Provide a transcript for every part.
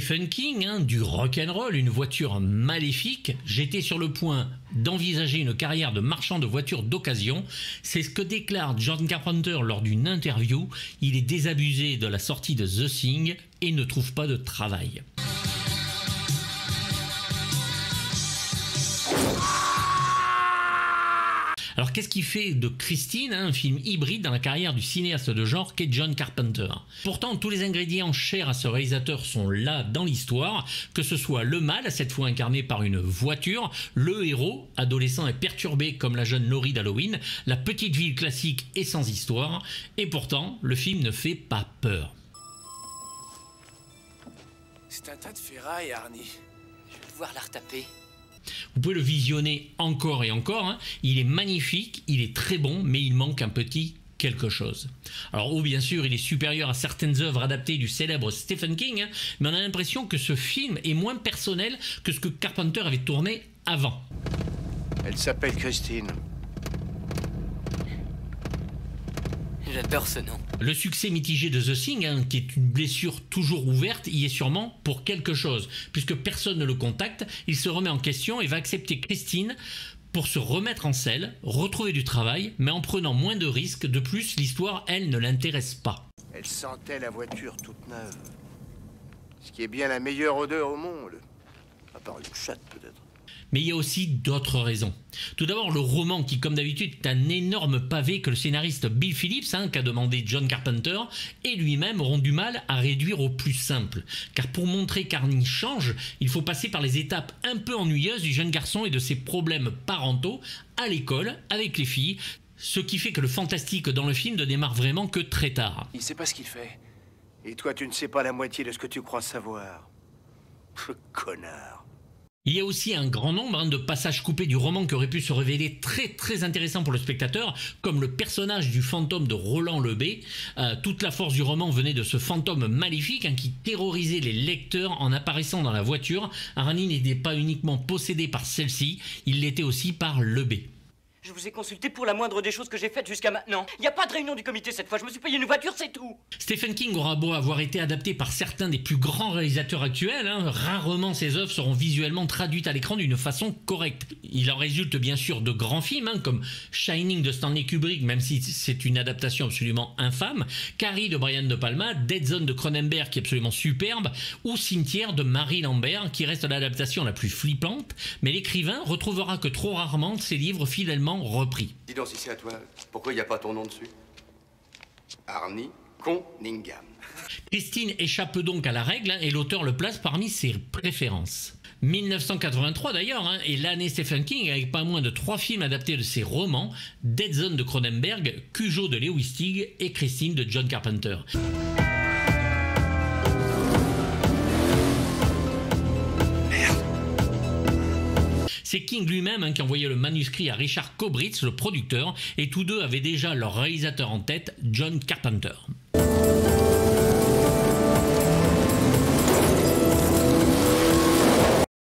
Stephen King, du rock'n'roll, une voiture maléfique. J'étais sur le point d'envisager une carrière de marchand de voitures d'occasion. C'est ce que déclare John Carpenter lors d'une interview. Il est désabusé de la sortie de The Thing et ne trouve pas de travail. Alors qu'est-ce qui fait de Christine un film hybride dans la carrière du cinéaste de genre qu'est John Carpenter? Pourtant, tous les ingrédients chers à ce réalisateur sont là dans l'histoire, que ce soit le mal, cette fois incarné par une voiture, le héros, adolescent et perturbé comme la jeune Laurie d'Halloween, la petite ville classique et sans histoire, et pourtant, le film ne fait pas peur. C'est un tas de ferraille, Arnie. Je vais devoir la retaper. Vous pouvez le visionner encore et encore, il est magnifique, il est très bon, mais il manque un petit quelque chose. Alors bien sûr, il est supérieur à certaines œuvres adaptées du célèbre Stephen King, mais on a l'impression que ce film est moins personnel que ce que Carpenter avait tourné avant. Elle s'appelle Christine. J'adore ce nom. Le succès mitigé de The Thing, qui est une blessure toujours ouverte, y est sûrement pour quelque chose. Puisque personne ne le contacte, il se remet en question et va accepter Christine pour se remettre en selle, retrouver du travail, mais en prenant moins de risques. De plus, l'histoire, elle, ne l'intéresse pas. Elle sentait la voiture toute neuve. Ce qui est bien la meilleure odeur au monde. À part une chatte, peut-être. Mais il y a aussi d'autres raisons. Tout d'abord, le roman qui, comme d'habitude, est un énorme pavé que le scénariste Bill Phillips, qu'a demandé John Carpenter, et lui-même auront du mal à réduire au plus simple. Car pour montrer qu'Arnie change, il faut passer par les étapes un peu ennuyeuses du jeune garçon et de ses problèmes parentaux à l'école, avec les filles, ce qui fait que le fantastique dans le film ne démarre vraiment que très tard. Il sait pas ce qu'il fait. Et toi, tu ne sais pas la moitié de ce que tu crois savoir. Connard. Il y a aussi un grand nombre de passages coupés du roman qui auraient pu se révéler très intéressants pour le spectateur, comme le personnage du fantôme de Roland Le B. Toute la force du roman venait de ce fantôme maléfique qui terrorisait les lecteurs en apparaissant dans la voiture. Arnie n'était pas uniquement possédé par celle-ci, il l'était aussi par Le B. Je vous ai consulté pour la moindre des choses que j'ai faites jusqu'à maintenant. Il n'y a pas de réunion du comité cette fois, je me suis payé une voiture, c'est tout. Stephen King aura beau avoir été adapté par certains des plus grands réalisateurs actuels, rarement ses œuvres seront visuellement traduites à l'écran d'une façon correcte. Il en résulte bien sûr de grands films, comme Shining de Stanley Kubrick, même si c'est une adaptation absolument infâme, Carrie de Brian De Palma, Dead Zone de Cronenberg qui est absolument superbe, ou Cimetière de Mary Lambert qui reste l'adaptation la plus flippante, mais l'écrivain retrouvera que trop rarement ses livres fidèlement repris. Dis donc, si c'est à toi, pourquoi il n'y a pas ton nom dessus? Arnie Cunningham. Christine échappe donc à la règle et l'auteur le place parmi ses préférences. 1983 d'ailleurs, est l'année Stephen King avec pas moins de 3 films adaptés de ses romans, Dead Zone de Cronenberg, Cujo de Lewis Teague et Christine de John Carpenter. C'est King lui-même qui envoyait le manuscrit à Richard Kobritz, le producteur, et tous deux avaient déjà leur réalisateur en tête, John Carpenter.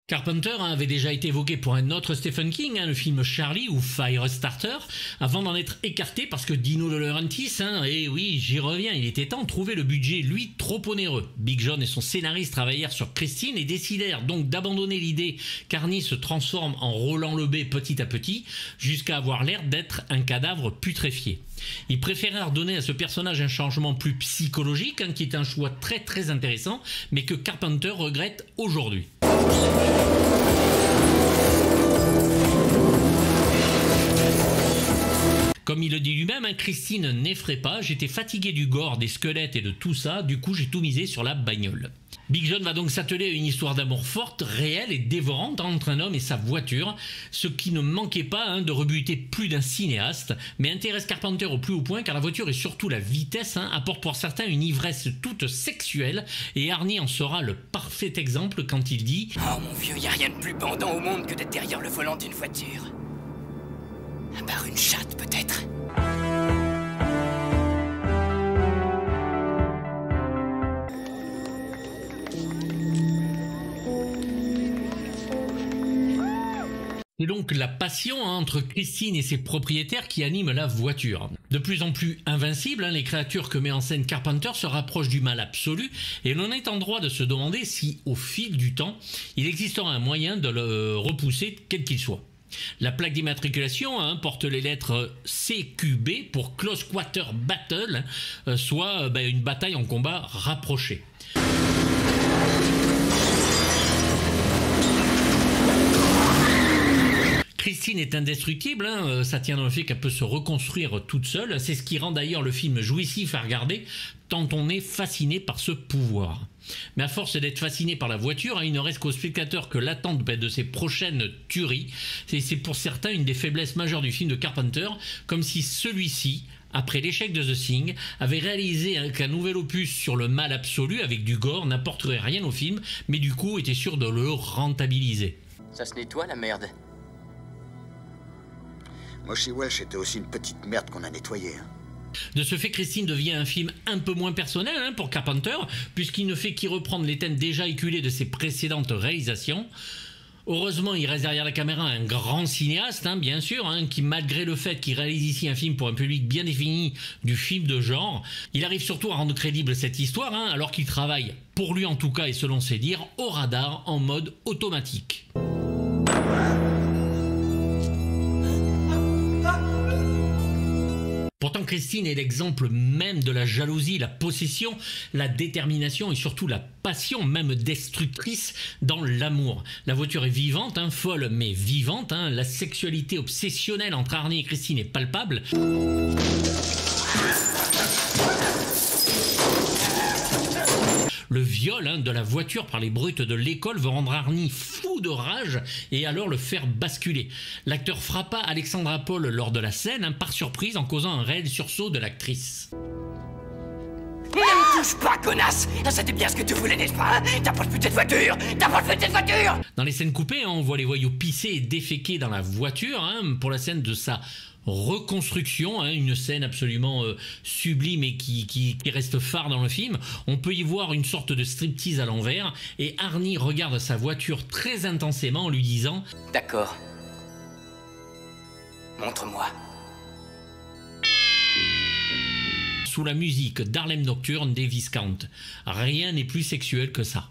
Carpenter avait déjà été évoqué pour un autre Stephen King, le film Charlie ou Firestarter, avant d'en être écarté parce que Dino De Laurentiis, et oui, j'y reviens, il était temps de trouver le budget, lui, trop onéreux. Big John et son scénariste travaillèrent sur Christine et décidèrent donc d'abandonner l'idée qu'Arnie se transforme en Roland Le B petit à petit, jusqu'à avoir l'air d'être un cadavre putréfié. Ils préférèrent donner à ce personnage un changement plus psychologique, qui est un choix très intéressant, mais que Carpenter regrette aujourd'hui. Comme il le dit lui-même, Christine n'effraie pas, j'étais fatigué du gore, des squelettes et de tout ça, du coup j'ai tout misé sur la bagnole. Big John va donc s'atteler à une histoire d'amour forte, réelle et dévorante entre un homme et sa voiture, ce qui ne manquait pas de rebuter plus d'un cinéaste, mais intéresse Carpenter au plus haut point car la voiture et surtout la vitesse apportent pour certains une ivresse toute sexuelle, et Arnie en sera le parfait exemple quand il dit « Oh mon vieux, y a rien de plus bandant au monde que d'être derrière le volant d'une voiture. À part une chatte peut-être. » C'est donc la passion entre Christine et ses propriétaires qui anime la voiture. De plus en plus invincibles, les créatures que met en scène Carpenter se rapprochent du mal absolu et l'on est en droit de se demander si, au fil du temps, il existera un moyen de le repousser quel qu'il soit. La plaque d'immatriculation porte les lettres CQB pour Close Quarter Battle, soit une bataille en combat rapproché. Christine est indestructible, ça tient dans le fait qu'elle peut se reconstruire toute seule. C'est ce qui rend d'ailleurs le film jouissif à regarder, tant on est fasciné par ce pouvoir. Mais à force d'être fasciné par la voiture, il ne reste qu'au spectateur que l'attente de ses prochaines tueries. C'est pour certains une des faiblesses majeures du film de Carpenter, comme si celui-ci, après l'échec de The Thing, avait réalisé qu'un nouvel opus sur le mal absolu avec du gore n'apporterait rien au film, mais du coup était sûr de le rentabiliser. Ça se nettoie la merde. Moshi Welsh était aussi une petite merde qu'on a nettoyée. De ce fait, Christine devient un film un peu moins personnel pour Carpenter, puisqu'il ne fait qu'y reprendre les thèmes déjà éculés de ses précédentes réalisations. Heureusement, il reste derrière la caméra un grand cinéaste, bien sûr, qui malgré le fait qu'il réalise ici un film pour un public bien défini du film de genre, il arrive surtout à rendre crédible cette histoire, alors qu'il travaille, pour lui en tout cas et selon ses dires, au radar en mode automatique. Pourtant, Christine est l'exemple même de la jalousie, la possession, la détermination et surtout la passion, même destructrice, dans l'amour. La voiture est vivante, folle mais vivante. La sexualité obsessionnelle entre Arnie et Christine est palpable. Le viol de la voiture par les brutes de l'école veut rendre Arnie fou de rage et alors le faire basculer. L'acteur frappa Alexandra Paul lors de la scène par surprise en causant un réel sursaut de l'actrice. Ne me touche pas, connasse! C'était bien ce que tu voulais, n'est-ce pas? T'as pas le putain de voiture! T'as pas le putain de voiture! Dans les scènes coupées, on voit les voyous pisser et déféquer dans la voiture pour la scène de sa reconstruction, une scène absolument sublime et qui reste phare dans le film. On peut y voir une sorte de striptease à l'envers et Arnie regarde sa voiture très intensément en lui disant « D'accord. Montre-moi. » Sous la musique d'Harlem Nocturne des Viscount. Rien n'est plus sexuel que ça.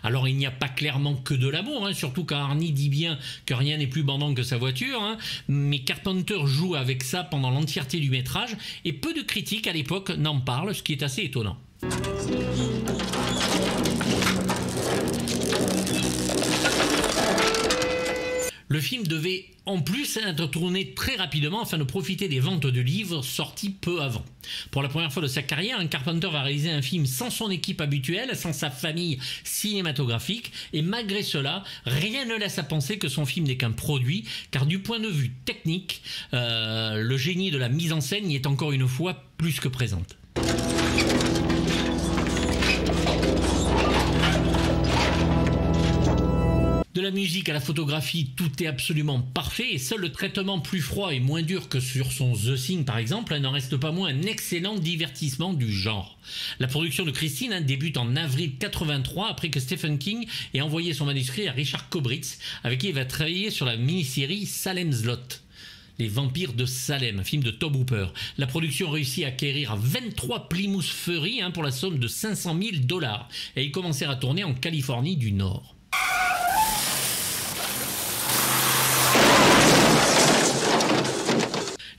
Alors il n'y a pas clairement que de l'amour, surtout quand Arnie dit bien que rien n'est plus bandant que sa voiture, mais Carpenter joue avec ça pendant l'entièreté du métrage et peu de critiques à l'époque n'en parlent, ce qui est assez étonnant. Le film devait en plus être tourné très rapidement afin de profiter des ventes de livres sortis peu avant. Pour la première fois de sa carrière, Carpenter va réaliser un film sans son équipe habituelle, sans sa famille cinématographique, et malgré cela, rien ne laisse à penser que son film n'est qu'un produit, car du point de vue technique, le génie de la mise en scène y est encore une fois plus que présente. De la musique à la photographie, tout est absolument parfait et seul le traitement plus froid et moins dur que sur son The Thing par exemple n'en reste pas moins un excellent divertissement du genre. La production de Christine débute en avril 83 après que Stephen King ait envoyé son manuscrit à Richard Kobritz avec qui il va travailler sur la mini-série Salem's Lot. Les vampires de Salem, un film de Tobe Hooper. La production réussit à acquérir 23 Plymouth Fury pour la somme de 500 000 $ et ils commencèrent à tourner en Californie du Nord.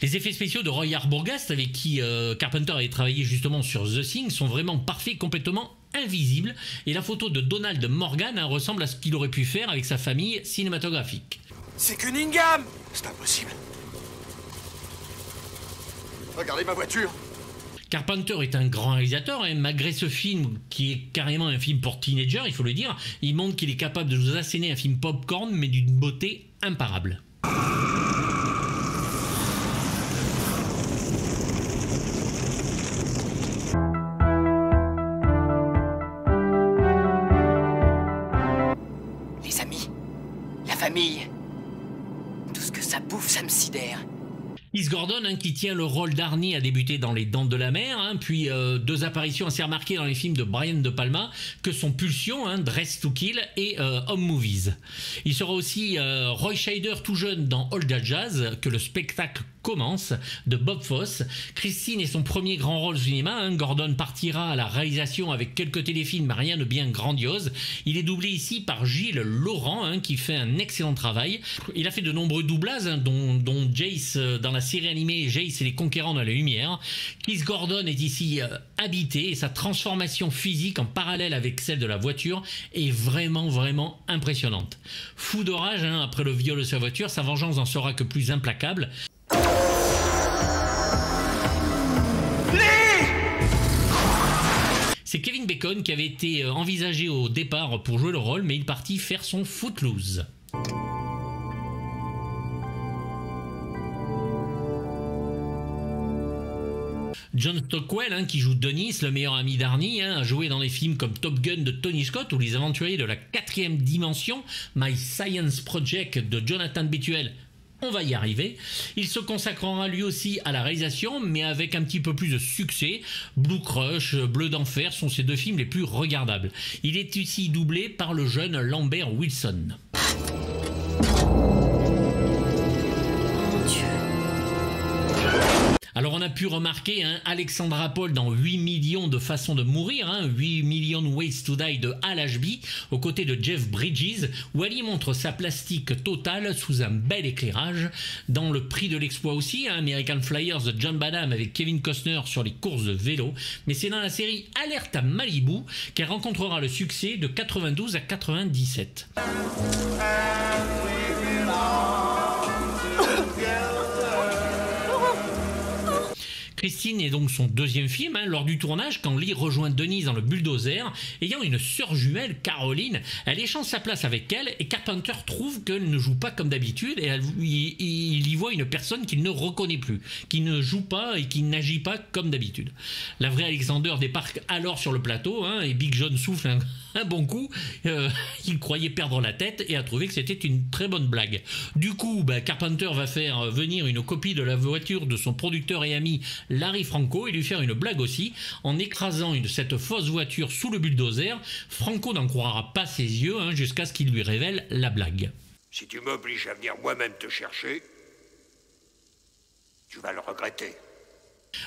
Les effets spéciaux de Roy Arbogast, avec qui Carpenter avait travaillé justement sur The Thing, sont vraiment parfaits, complètement invisibles. Et la photo de Donald Morgan ressemble à ce qu'il aurait pu faire avec sa famille cinématographique. C'est Cunningham! C'est impossible. Regardez ma voiture! Carpenter est un grand réalisateur et malgré ce film qui est carrément un film pour teenagers, il faut le dire, il montre qu'il est capable de nous asséner un film popcorn mais d'une beauté imparable. Les amis, la famille, tout ce que ça bouffe, ça me sidère. Keith Gordon, qui tient le rôle d'Arnie, a débuté dans Les Dents de la Mer, puis 2 apparitions assez remarquées dans les films de Brian De Palma, que sont Pulsion, Dress to Kill et Home Movies. Il sera aussi Roy Scheider tout jeune dans All That Jazz, que le spectacle commence, de Bob Fosse. Christine est son premier grand rôle au cinéma. Gordon partira à la réalisation avec quelques téléfilms, mais rien de bien grandiose. Il est doublé ici par Gilles Laurent, qui fait un excellent travail. Il a fait de nombreux doublages, dont Jace dans la série animée Jace et les Conquérants de la Lumière. Keith Gordon est ici habité et sa transformation physique en parallèle avec celle de la voiture est vraiment impressionnante. Fou de rage après le viol de sa voiture, sa vengeance n'en sera que plus implacable. C'est Kevin Bacon qui avait été envisagé au départ pour jouer le rôle, mais il partit faire son Footloose. John Stockwell, qui joue Dennis, le meilleur ami d'Arnie, a joué dans des films comme Top Gun de Tony Scott ou Les Aventuriers de la 4e dimension, My Science Project de Jonathan Betuel. On va y arriver. Il se consacrera lui aussi à la réalisation, mais avec un petit peu plus de succès. Blue Crush, Bleu d'Enfer sont ses 2 films les plus regardables. Il est ici doublé par le jeune Lambert Wilson. Alors on a pu remarquer Alexandra Paul dans 8 millions de façons de mourir, 8 millions Ways to Die de Hal Ashby, aux côtés de Jeff Bridges, où elle y montre sa plastique totale sous un bel éclairage. Dans Le Prix de l'exploit aussi, American Flyers de John Badham avec Kevin Costner sur les courses de vélo, mais c'est dans la série Alerte à Malibu qu'elle rencontrera le succès de 92 à 97. Christine est donc son 2e film. Lors du tournage, quand Lee rejoint Denise dans le bulldozer, ayant une sœur jumelle, Caroline, elle échange sa place avec elle et Carpenter trouve qu'elle ne joue pas comme d'habitude et il y voit une personne qu'il ne reconnaît plus, qui ne joue pas et qui n'agit pas comme d'habitude. La vraie Alexander débarque alors sur le plateau et Big John souffle un bon coup. Il croyait perdre la tête et a trouvé que c'était une très bonne blague. Du coup, Carpenter va faire venir une copie de la voiture de son producteur et ami Larry Franco et lui faire une blague aussi en écrasant cette fausse voiture sous le bulldozer. Franco n'en croira pas ses yeux jusqu'à ce qu'il lui révèle la blague. Si tu m'obliges à venir moi-même te chercher, tu vas le regretter.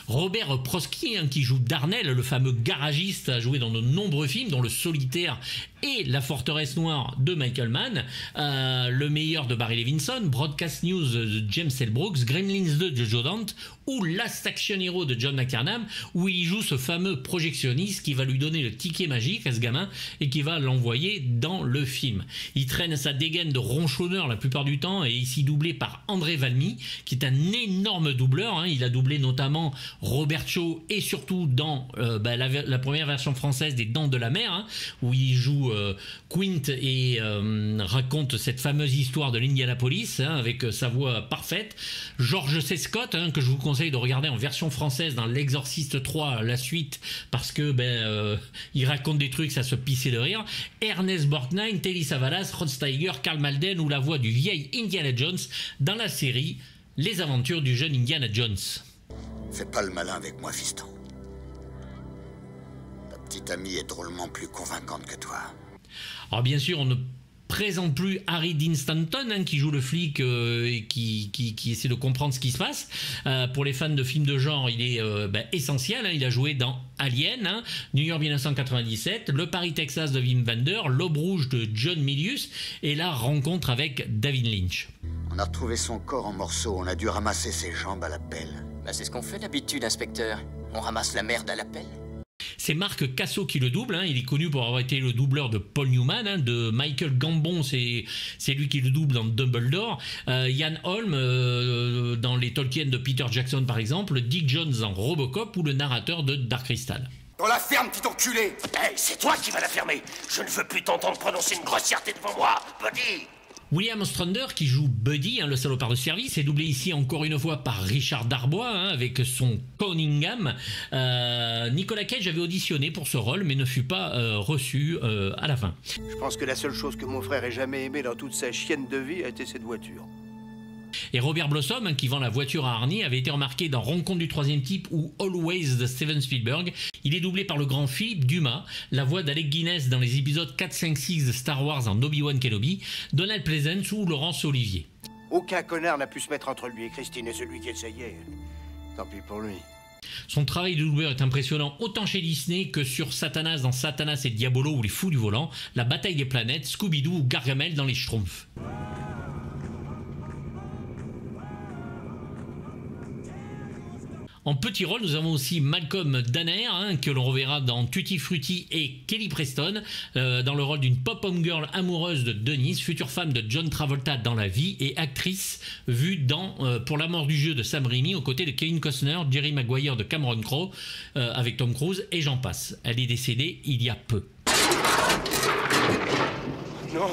Robert Prosky, qui joue Darnell, le fameux garagiste, a joué dans de nombreux films, dont Le Solitaire et La Forteresse Noire de Michael Mann, Le Meilleur de Barry Levinson, Broadcast News de James L. Brooks, Gremlins 2 de Joe Dante ou Last Action Hero de John McTiernan, où il joue ce fameux projectionniste qui va lui donner le ticket magique à ce gamin et qui va l'envoyer dans le film. Il traîne sa dégaine de ronchonneur la plupart du temps et est ici doublé par André Valmy, qui est un énorme doubleur. Il a doublé notamment Robert Shaw et surtout dans la première version française des Dents de la Mer, où il joue Quint et raconte cette fameuse histoire de l'Indianapolis avec sa voix parfaite. George C. Scott, que je vous conseille de regarder en version française dans L'Exorciste 3, la suite, parce que il raconte des trucs, ça se pissait de rire. Ernest Borgnine, Telly Savalas, Rod Steiger, Karl Malden ou la voix du vieil Indiana Jones dans la série Les Aventures du jeune Indiana Jones. Fais pas le malin avec moi, fiston. Ta petite amie est drôlement plus convaincante que toi. Alors bien sûr, on ne présente plus Harry Dean Stanton, qui joue le flic et qui essaie de comprendre ce qui se passe. Pour les fans de films de genre, il est essentiel. Il a joué dans Alien, New York 1997, Le Paris Texas de Wim Wenders, L'Aube Rouge de John Milius et la rencontre avec David Lynch. On a retrouvé son corps en morceaux, on a dû ramasser ses jambes à la pelle. C'est ce qu'on fait d'habitude, inspecteur. On ramasse la merde à la pelle. C'est Marc Cassot qui le double, il est connu pour avoir été le doubleur de Paul Newman, de Michael Gambon, c'est lui qui le double dans Dumbledore, Ian Holm dans les Tolkien de Peter Jackson par exemple, Dick Jones dans Robocop ou le narrateur de Dark Crystal. On la ferme, petit enculé. Hey, c'est toi qui vas la fermer. Je ne veux plus t'entendre prononcer une grossièreté devant moi, Buddy. William Ostrander, qui joue Buddy, le salopard de service, est doublé ici encore une fois par Richard Darbois, avec son Cunningham. Nicolas Cage avait auditionné pour ce rôle, mais ne fut pas reçu à la fin. Je pense que la seule chose que mon frère ait jamais aimé dans toute sa chienne de vie a été cette voiture. Et Robert Blossom, qui vend la voiture à Arnie, avait été remarqué dans Rencontre du troisième type ou Always de Steven Spielberg. Il est doublé par le grand Philippe Dumas, la voix d'Alec Guinness dans les épisodes 4, 5, 6 de Star Wars en Obi-Wan Kenobi, Donald Pleasence ou Laurence Olivier. Aucun connard n'a pu se mettre entre lui et Christine et celui qui essayait. Tant pis pour lui. Son travail de doubleur est impressionnant autant chez Disney que sur Satanas dans Satanas et Diabolo ou Les Fous du Volant, La Bataille des Planètes, Scooby-Doo ou Gargamel dans Les Schtroumpfs. En petit rôle, nous avons aussi Malcolm Danner, que l'on reverra dans Tutti Frutti, et Kelly Preston, dans le rôle d'une pop-home girl amoureuse de Denise, future femme de John Travolta dans La Vie, et actrice vue dans Pour la mort du jeu de Sam Raimi, aux côtés de Kevin Costner, Jerry Maguire de Cameron Crowe, avec Tom Cruise, et j'en passe. Elle est décédée il y a peu. Non.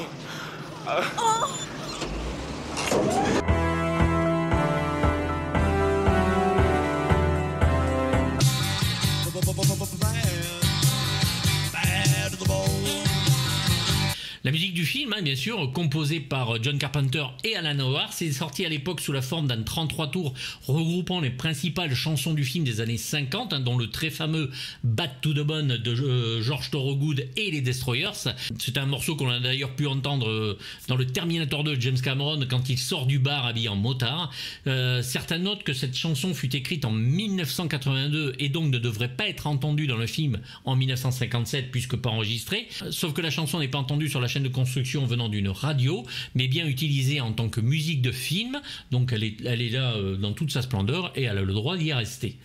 La musique du film, bien sûr, composée par John Carpenter et Alan Howard, c'est sorti à l'époque sous la forme d'un 33 tours regroupant les principales chansons du film des années 50, dont le très fameux Bad to the Bone de George Thorogood et les Destroyers. C'est un morceau qu'on a d'ailleurs pu entendre dans le Terminator 2 de James Cameron quand il sort du bar habillé en motard. Certains notent que cette chanson fut écrite en 1982 et donc ne devrait pas être entendue dans le film en 1957 puisque pas enregistrée. Sauf que la chanson n'est pas entendue sur la chaîne de construction venant d'une radio, mais bien utilisée en tant que musique de film, donc elle est là dans toute sa splendeur et elle a le droit d'y rester.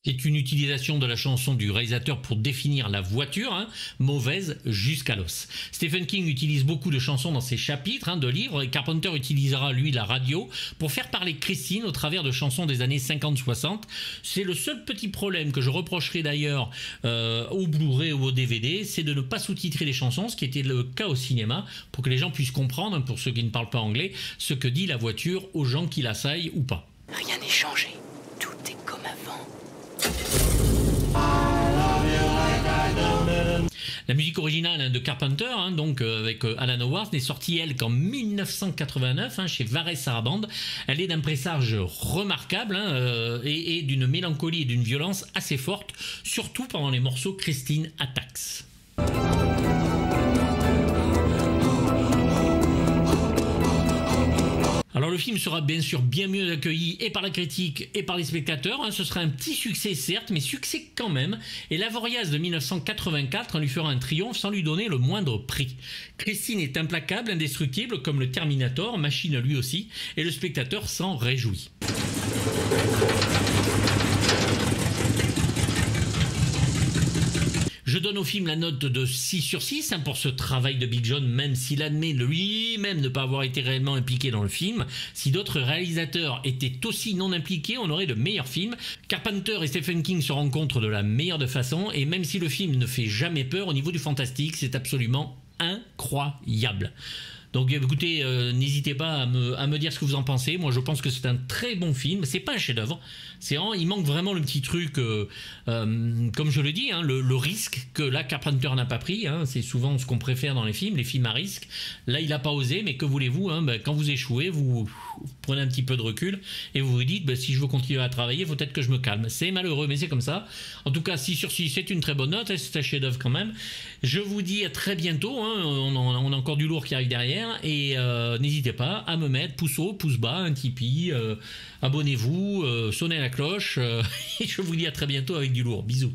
C'est une utilisation de la chanson du réalisateur pour définir la voiture, mauvaise jusqu'à l'os. Stephen King utilise beaucoup de chansons dans ses chapitres de livres et Carpenter utilisera lui la radio pour faire parler Christine au travers de chansons des années 50-60. C'est le seul petit problème que je reprocherai d'ailleurs au Blu-ray ou au DVD, c'est de ne pas sous-titrer les chansons, ce qui était le cas au cinéma, pour que les gens puissent comprendre, pour ceux qui ne parlent pas anglais, ce que dit la voiture aux gens qui l'assaillent ou pas. Rien n'est changé. Tout est comme avant. La musique originale de Carpenter, donc avec Alan Howard, n'est sortie elle qu'en 1989 chez Varese Sarabande. Elle est d'un pressage remarquable et d'une mélancolie et d'une violence assez forte, surtout pendant les morceaux Christine Attacks. Alors le film sera bien sûr bien mieux accueilli et par la critique et par les spectateurs. Ce sera un petit succès certes, mais succès quand même. Et l'Avoriaz de 1984 lui fera un triomphe sans lui donner le moindre prix. Christine est implacable, indestructible comme le Terminator, machine lui aussi, et le spectateur s'en réjouit. Je donne au film la note de 6 sur 6 pour ce travail de Big John, même s'il admet lui-même ne pas avoir été réellement impliqué dans le film. Si d'autres réalisateurs étaient aussi non impliqués, on aurait de meilleurs films. Carpenter et Stephen King se rencontrent de la meilleure de façon, et même si le film ne fait jamais peur, au niveau du fantastique, c'est absolument incroyable. Donc écoutez, n'hésitez pas à me dire ce que vous en pensez. Moi je pense que c'est un très bon film. C'est pas un chef-d'œuvre. Il manque vraiment le petit truc, comme je le dis, le risque que là Carpenter n'a pas pris. C'est souvent ce qu'on préfère dans les films à risque. Là il n'a pas osé, mais que voulez-vous, quand vous échouez, vous prenez un petit peu de recul et vous vous dites si je veux continuer à travailler, il faut peut-être que je me calme. C'est malheureux, mais c'est comme ça. En tout cas, 6 sur 6, c'est une très bonne note. C'est un chef-d'œuvre quand même. Je vous dis à très bientôt. On a encore du lourd qui arrive derrière. Et n'hésitez pas à me mettre pouce haut, pouce bas, un Tipeee, abonnez-vous, sonnez la cloche et je vous dis à très bientôt avec du lourd. Bisous.